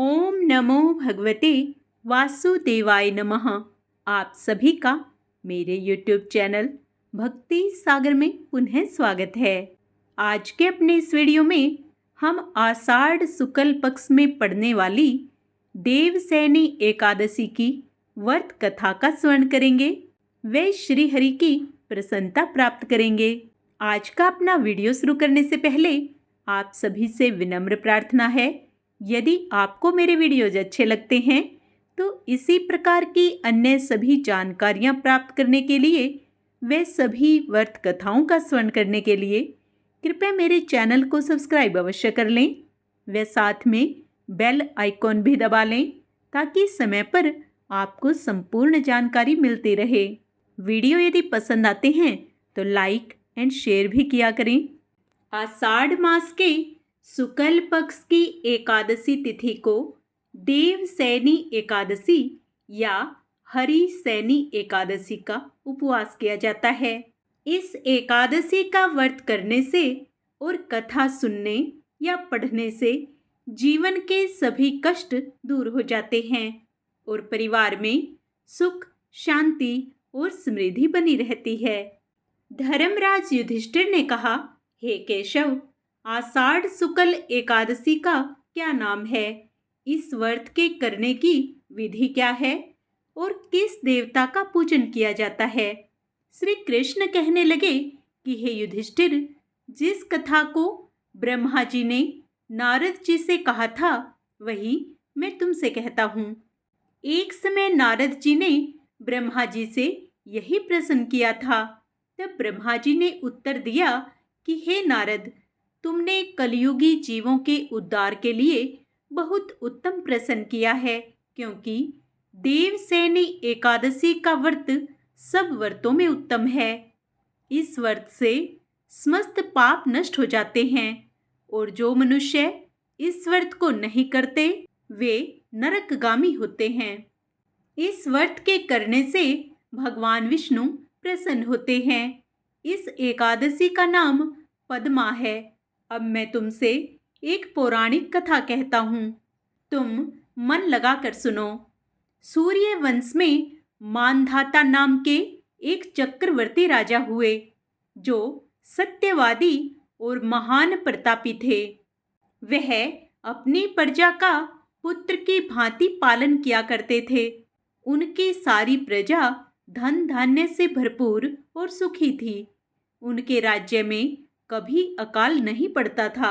ओम नमो भगवते वासुदेवाय नमः। आप सभी का मेरे YouTube चैनल भक्ति सागर में पुनः स्वागत है। आज के अपने इस वीडियो में हम आषाढ़ शुक्ल पक्ष में पड़ने वाली देवसैनी एकादशी की व्रत कथा का स्मरण करेंगे वे श्री हरि की प्रसन्नता प्राप्त करेंगे। आज का अपना वीडियो शुरू करने से पहले आप सभी से विनम्र प्रार्थना है, यदि आपको मेरे वीडियोज अच्छे लगते हैं तो इसी प्रकार की अन्य सभी जानकारियां प्राप्त करने के लिए वे सभी व्रत कथाओं का स्मरण करने के लिए कृपया मेरे चैनल को सब्सक्राइब अवश्य कर लें। वे साथ में बेल आइकॉन भी दबा लें ताकि समय पर आपको संपूर्ण जानकारी मिलती रहे। वीडियो यदि पसंद आते हैं तो लाइक एंड शेयर भी किया करें। आषाढ़ मास के शुक्ल पक्ष की एकादशी तिथि को देवसैनी एकादशी या हरिसैनी एकादशी का उपवास किया जाता है। इस एकादशी का व्रत करने से और कथा सुनने या पढ़ने से जीवन के सभी कष्ट दूर हो जाते हैं और परिवार में सुख, शांति और समृद्धि बनी रहती है। धर्मराज युधिष्ठिर ने कहा, हे केशव, आषाढ़ शुक्ल एकादशी का क्या नाम है? इस व्रत के करने की विधि क्या है और किस देवता का पूजन किया जाता है? श्री कृष्ण कहने लगे कि हे युधिष्ठिर, जिस कथा को ब्रह्मा जी ने नारद जी से कहा था वही मैं तुमसे कहता हूँ। एक समय नारद जी ने ब्रह्मा जी से यही प्रश्न किया था। तब ब्रह्मा जी ने उत्तर दिया कि हे नारद, तुमने कलयुगी जीवों के उद्धार के लिए बहुत उत्तम प्रश्न किया है, क्योंकि देवसैनी एकादशी का व्रत सब व्रतों में उत्तम है। इस व्रत से समस्त पाप नष्ट हो जाते हैं और जो मनुष्य इस व्रत को नहीं करते वे नरकगामी होते हैं। इस व्रत के करने से भगवान विष्णु प्रसन्न होते हैं। इस एकादशी का नाम पद्मा है। अब मैं तुमसे एक पौराणिक कथा कहता हूँ, तुम मन लगाकर सुनो। सूर्य वंश में मानधाता नाम के एक चक्रवर्ती राजा हुए, जो सत्यवादी और महान प्रतापी थे। वह अपनी प्रजा का पुत्र की भांति पालन किया करते थे। उनकी सारी प्रजा धन धान्य से भरपूर और सुखी थी। उनके राज्य में कभी अकाल नहीं पड़ता था।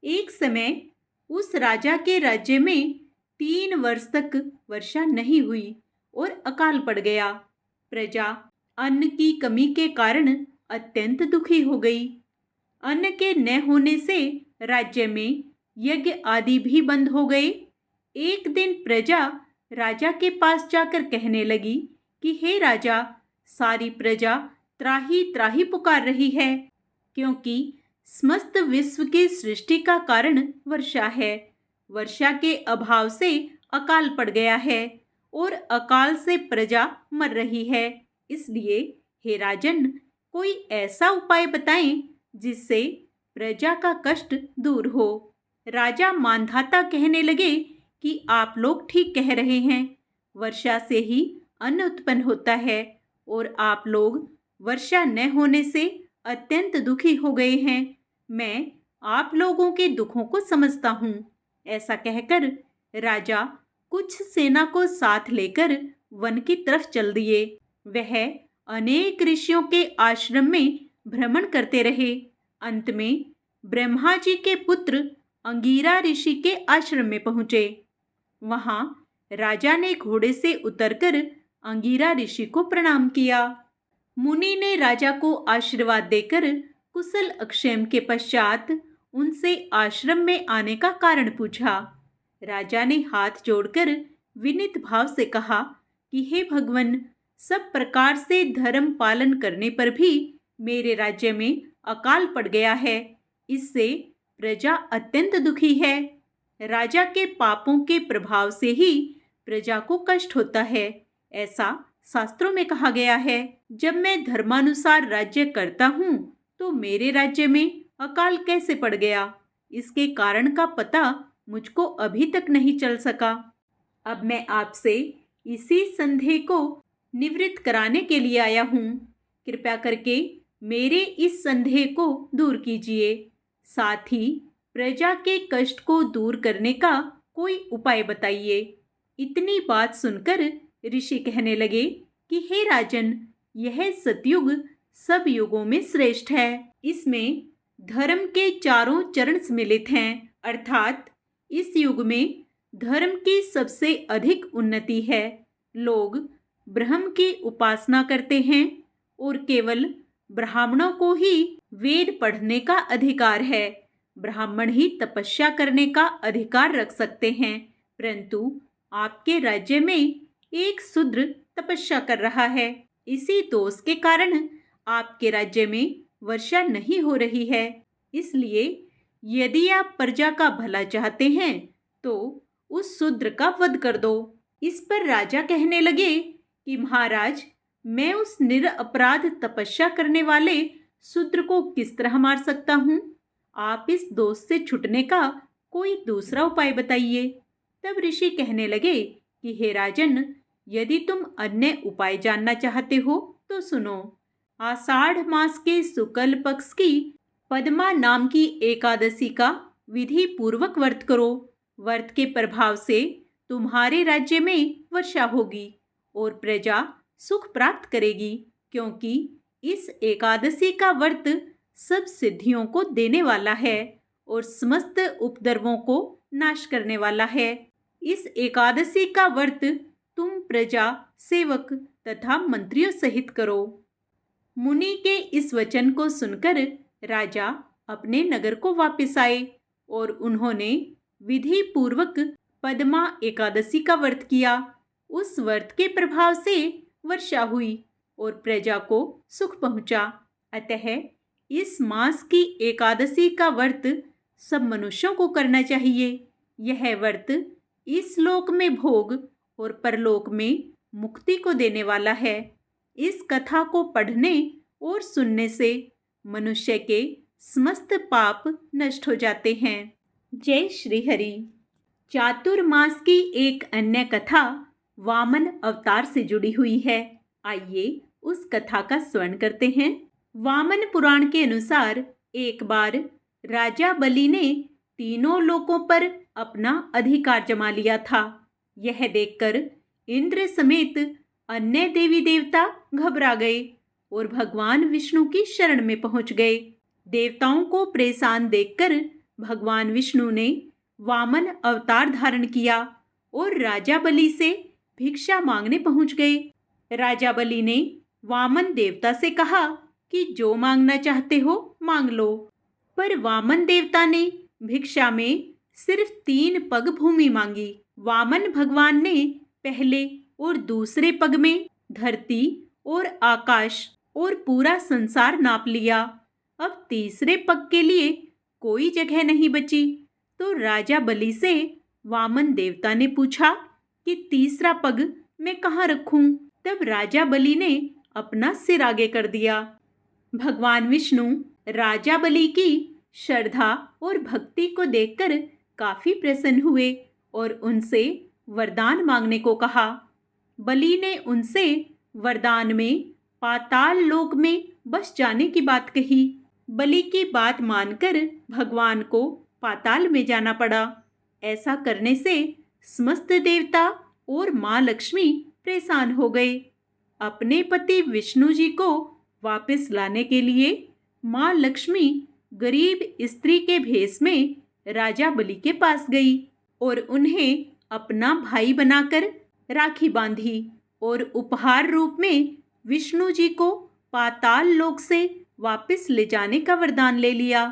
एक समय उस राजा के राज्य में 3 वर्ष तक वर्षा नहीं हुई और अकाल पड़ गया। प्रजा अन्न की कमी के कारण अत्यंत दुखी हो गई। अन्न के न होने से राज्य में यज्ञ आदि भी बंद हो गए। एक दिन प्रजा राजा के पास जाकर कहने लगी कि हे राजा, सारी प्रजा त्राही त्राही पुकार रही है, क्योंकि समस्त विश्व की सृष्टि का कारण वर्षा है। वर्षा के अभाव से अकाल पड़ गया है और अकाल से प्रजा मर रही है। इसलिए हे राजन, कोई ऐसा उपाय बताएं जिससे प्रजा का कष्ट दूर हो। राजा मानधाता कहने लगे कि आप लोग ठीक कह रहे हैं। वर्षा से ही अन्न उत्पन्न होता है और आप लोग वर्षा न होने से अत्यंत दुखी हो गए हैं। मैं आप लोगों के दुखों को समझता हूँ। ऐसा कहकर राजा कुछ सेना को साथ लेकर वन की तरफ चल दिए। वह अनेक ऋषियों के आश्रम में भ्रमण करते रहे। अंत में ब्रह्मा जी के पुत्र अंगिरा ऋषि के आश्रम में पहुंचे। वहां राजा ने घोड़े से उतरकर अंगिरा ऋषि को प्रणाम किया। मुनि ने राजा को आशीर्वाद देकर कुशल अक्षेम के पश्चात उनसे आश्रम में आने का कारण पूछा। राजा ने हाथ जोड़कर विनीत भाव से कहा कि हे भगवान, सब प्रकार से धर्म पालन करने पर भी मेरे राज्य में अकाल पड़ गया है। इससे प्रजा अत्यंत दुखी है। राजा के पापों के प्रभाव से ही प्रजा को कष्ट होता है, ऐसा शास्त्रों में कहा गया है। जब मैं धर्मानुसार राज्य करता हूँ तो मेरे राज्य में अकाल कैसे पड़ गया, इसके कारण का पता मुझको अभी तक नहीं चल सका। अब मैं आपसे इसी संदेह को निवृत्त कराने के लिए आया हूँ। कृपया करके मेरे इस संदेह को दूर कीजिए। साथ ही प्रजा के कष्ट को दूर करने का कोई उपाय बताइए। इतनी बात सुनकर ऋषि कहने लगे कि हे राजन, यह सतयुग सब युगों में श्रेष्ठ है। इसमें धर्म के चारों चरण सम्मिलित हैं, अर्थात इस युग में धर्म की सबसे अधिक उन्नति है। लोग ब्रह्म की उपासना करते हैं और केवल ब्राह्मणों को ही वेद पढ़ने का अधिकार है। ब्राह्मण ही तपस्या करने का अधिकार रख सकते हैं, परंतु आपके राज्य में एक शूद्र तपस्या कर रहा है। इसी दोष के कारण आपके राज्य में वर्षा नहीं हो रही है। इसलिए यदि आप प्रजा का भला चाहते हैं तो उस शूद्र का वध कर दो। इस पर राजा कहने लगे कि महाराज, मैं उस निरपराध तपस्या करने वाले शूद्र को किस तरह मार सकता हूँ? आप इस दोष से छुटने का कोई दूसरा उपाय बताइए। तब ऋषि कहने लगे कि हे राजन, यदि तुम अन्य उपाय जानना चाहते हो तो सुनो। आषाढ़ मास के शुक्ल पक्ष की पद्मा नाम की एकादशी का विधि पूर्वक व्रत करो। व्रत के प्रभाव से तुम्हारे राज्य में वर्षा होगी और प्रजा सुख प्राप्त करेगी, क्योंकि इस एकादशी का व्रत सब सिद्धियों को देने वाला है और समस्त उपद्रवों को नाश करने वाला है। इस एकादशी का व्रत तुम प्रजा, सेवक तथा मंत्रियों सहित करो। मुनि के इस वचन को सुनकर राजा अपने नगर को वापस आए और उन्होंने विधि पूर्वक पद्मा एकादशी का व्रत किया। उस व्रत के प्रभाव से वर्षा हुई और प्रजा को सुख पहुंचा। अतः इस मास की एकादशी का व्रत सब मनुष्यों को करना चाहिए। यह व्रत इस लोक में भोग और परलोक में मुक्ति को देने वाला है। इस कथा को पढ़ने और सुनने से मनुष्य के समस्त पाप नष्ट हो जाते हैं। जय श्री हरि। चातुर्मास की एक अन्य कथा वामन अवतार से जुड़ी हुई है। आइए उस कथा का श्रवण करते हैं। वामन पुराण के अनुसार एक बार राजा बलि ने तीनों लोकों पर अपना अधिकार जमा लिया था। यह देखकर इंद्र समेत अन्य देवी देवता घबरा गए और भगवान विष्णु की शरण में पहुंच गए। देवताओं को परेशान देखकर भगवान विष्णु ने वामन अवतार धारण किया और राजा बलि से भिक्षा मांगने पहुंच गए। राजा बलि ने वामन देवता से कहा कि जो मांगना चाहते हो मांग लो, पर वामन देवता ने भिक्षा में सिर्फ 3 पग भूमि मांगी। वामन भगवान ने पहले और दूसरे पग में धरती और आकाश और पूरा संसार नाप लिया। अब तीसरे पग के लिए कोई जगह नहीं बची, तो राजा बलि से वामन देवता ने पूछा कि तीसरा पग मैं कहाँ रखूं? तब राजा बलि ने अपना सिर आगे कर दिया। भगवान विष्णु राजा बलि की श्रद्धा और भक्ति को देखकर काफी प्रसन्न हुए और उनसे वरदान मांगने को कहा। बलि ने उनसे वरदान में पाताल लोक में बस जाने की बात कही। बलि की बात मानकर भगवान को पाताल में जाना पड़ा। ऐसा करने से समस्त देवता और माँ लक्ष्मी परेशान हो गए। अपने पति विष्णु जी को वापस लाने के लिए माँ लक्ष्मी गरीब स्त्री के भेष में राजा बलि के पास गई और उन्हें अपना भाई बनाकर राखी बांधी और उपहार रूप में विष्णु जी को पाताल लोक से वापस ले जाने का वरदान ले लिया।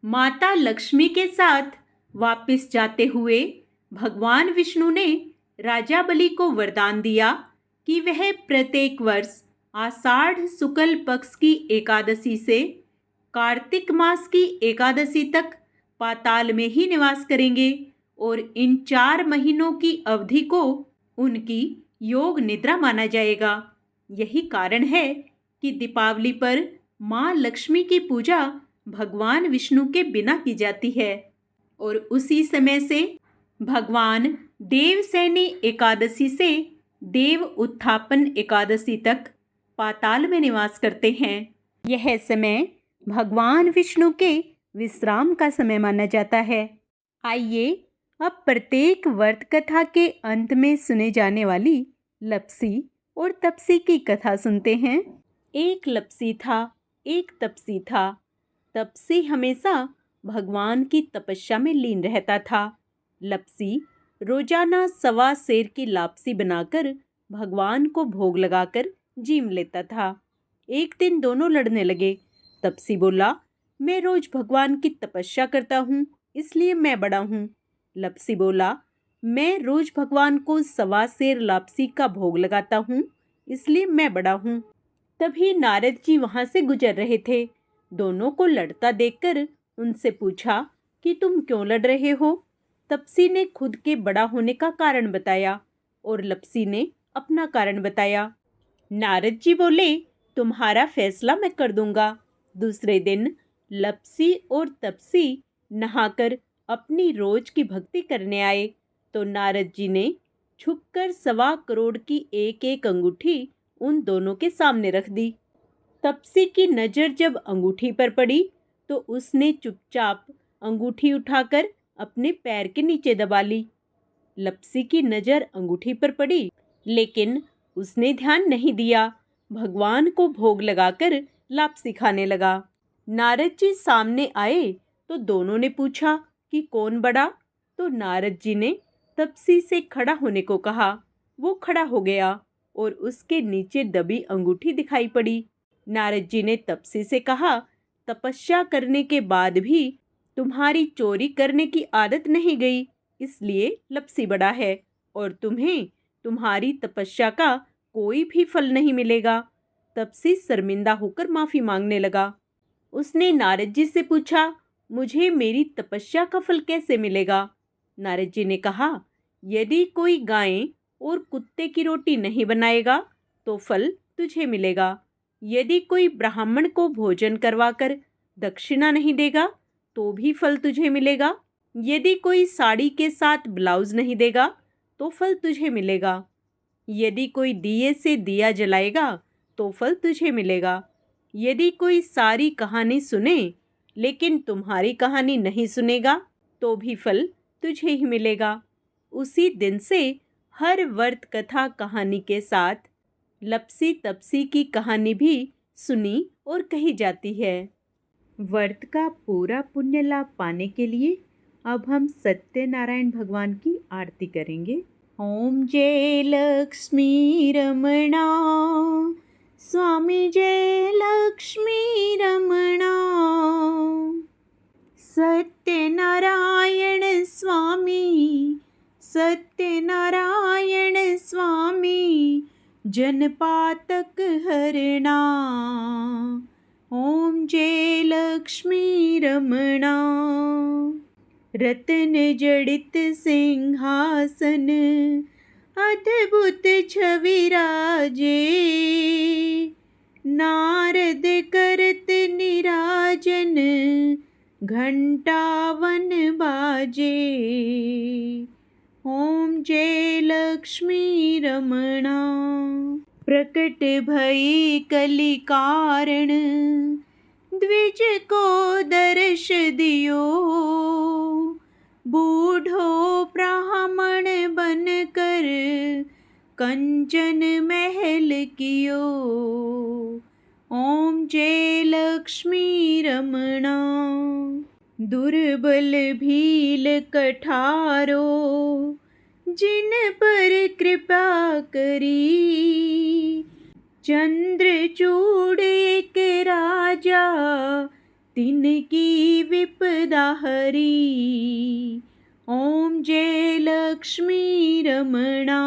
माता लक्ष्मी के साथ वापस जाते हुए भगवान विष्णु ने राजा बलि को वरदान दिया कि वह प्रत्येक वर्ष आषाढ़ शुक्ल पक्ष की एकादशी से कार्तिक मास की एकादशी तक पाताल में ही निवास करेंगे और इन 4 महीनों की अवधि को उनकी योग निद्रा माना जाएगा। यही कारण है कि दीपावली पर माँ लक्ष्मी की पूजा भगवान विष्णु के बिना की जाती है। और उसी समय से भगवान देवसैनी एकादशी से देव उत्थापन एकादशी तक पाताल में निवास करते हैं। यह समय भगवान विष्णु के विश्राम का समय माना जाता है। आइए अब प्रत्येक व्रत कथा के अंत में सुने जाने वाली लप्सी और तपसी की कथा सुनते हैं। एक लप्सी था, एक तपसी था। तपसी हमेशा भगवान की तपस्या में लीन रहता था। लप्सी रोजाना 1.25 सेर की लापसी बनाकर भगवान को भोग लगाकर जीम लेता था। एक दिन दोनों लड़ने लगे। तपसी बोला, मैं रोज भगवान की तपस्या करता हूँ, इसलिए मैं बड़ा हूँ। लप्सी बोला, मैं रोज भगवान को 1.25 सेर लापसी का भोग लगाता हूँ, इसलिए मैं बड़ा हूँ। तभी नारद जी वहां से गुजर रहे थे। दोनों को लड़ता देखकर उनसे पूछा कि तुम क्यों लड़ रहे हो। तपसी ने खुद के बड़ा होने का कारण बताया और लप्सी ने अपना कारण बताया। नारद जी बोले, तुम्हारा फैसला मैं कर दूंगा। दूसरे दिन लप्सी और तपसी नहाकर अपनी रोज की भक्ति करने आए तो नारद जी ने छुपकर 1.25 करोड़ की एक एक अंगूठी उन दोनों के सामने रख दी। तपसी की नजर जब अंगूठी पर पड़ी तो उसने चुपचाप अंगूठी उठाकर अपने पैर के नीचे दबा ली। लप्सी की नजर अंगूठी पर पड़ी, लेकिन उसने ध्यान नहीं दिया। भगवान को भोग लगाकर लापसी खाने लगा। नारद जी सामने आए तो दोनों ने पूछा कि कौन बड़ा। तो नारद जी ने तपसी से खड़ा होने को कहा। वो खड़ा हो गया और उसके नीचे दबी अंगूठी दिखाई पड़ी। नारद जी ने तपसी से कहा, तपस्या करने के बाद भी तुम्हारी चोरी करने की आदत नहीं गई, इसलिए लप्सी बड़ा है और तुम्हें तुम्हारी तपस्या का कोई भी फल नहीं मिलेगा। तपसी शर्मिंदा होकर माफी मांगने लगा। उसने नारद जी से पूछा, मुझे मेरी तपस्या का फल कैसे मिलेगा। नारद जी ने कहा, यदि कोई गाय और कुत्ते की रोटी नहीं बनाएगा तो फल तुझे मिलेगा। यदि कोई ब्राह्मण को भोजन करवाकर दक्षिणा नहीं देगा तो भी फल तुझे मिलेगा। यदि कोई साड़ी के साथ ब्लाउज नहीं देगा तो फल तुझे मिलेगा। यदि कोई दिए से दिया जलाएगा तो फल तुझे मिलेगा। यदि कोई सारी कहानी सुने लेकिन तुम्हारी कहानी नहीं सुनेगा तो भी फल तुझे ही मिलेगा। उसी दिन से हर व्रत कथा कहानी के साथ लप्सी तपसी की कहानी भी सुनी और कही जाती है। व्रत का पूरा पुण्य लाभ पाने के लिए अब हम सत्यनारायण भगवान की आरती करेंगे। ओम जय लक्ष्मी रमणा, स्वामी जय लक्ष्मी रमणा। सत्यनारायण स्वामी, सत्यनारायण स्वामी, जनपातक हरणा। ओम जय लक्ष्मी रमणा। रत्न जड़ित सिंहासन, अद्भुत छवि राजे। नारद करत निराजन, घंटावन बाजे। ओम जय लक्ष्मी रमणा। प्रकट भई कलि कारण, द्विज को दर्श दियो। बूढ़ो ब्राह्मण बन कर, कंचन महल कियो। ओम जय लक्ष्मी रमणा। दुर्बल भील कठारो, जिन पर कृपा करी। चंद्रचूड़ एक राजा, तिनकी विपदा हरी। ओम जय लक्ष्मी रमणा।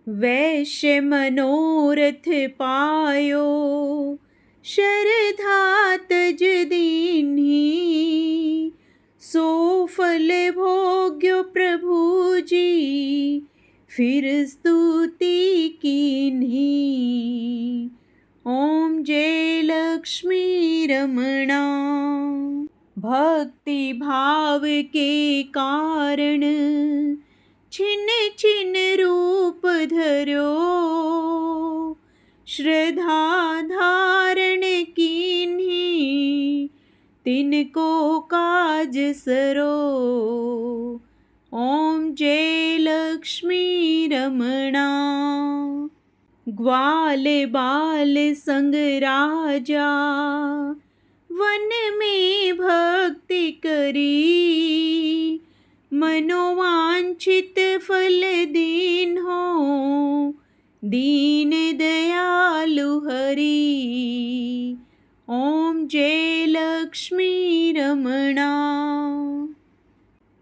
वैश्य मनोरथ पायो, शरधा तज दीन्ही। सो फल भोग्यो प्रभु जी, फिर स्तुति कीन्ही। ओम जय लक्ष्मी रमणा। भक्ति भाव के कारण छिन छिन रूप धर्यो, श्रद्धा धारण कीन्ही तिनको काज सरो। ओम जय लक्ष्मी रमणा। ग्वाल बाल संग राजा वन में भक्ति करी, मनोवांछित फल दीन हो दीन दयालु हरि। ओम जय लक्ष्मी रमणा।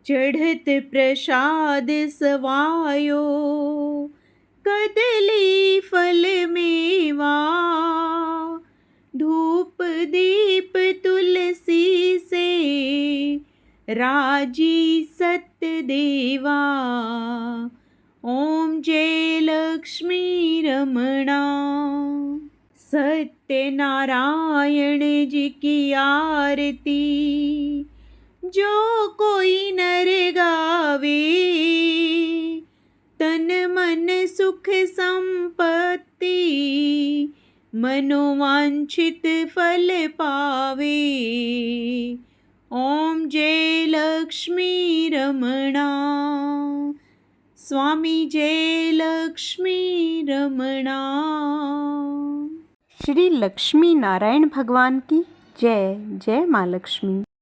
चढ़त प्रसाद सवायो कदली फल मेवा, धूप दीप तुलसी से राजी सत्य देवा। ओम जय लक्ष्मी रमणा। सत्य नारायण जी की आरती जो कोई नर गावे, तन मन सुख संपत्ति मनोवांछित फल पावे। ओम जय लक्ष्मी रमणा। स्वामी जय लक्ष्मी रमणा। श्री लक्ष्मी नारायण भगवान की जय। जय माँ लक्ष्मी।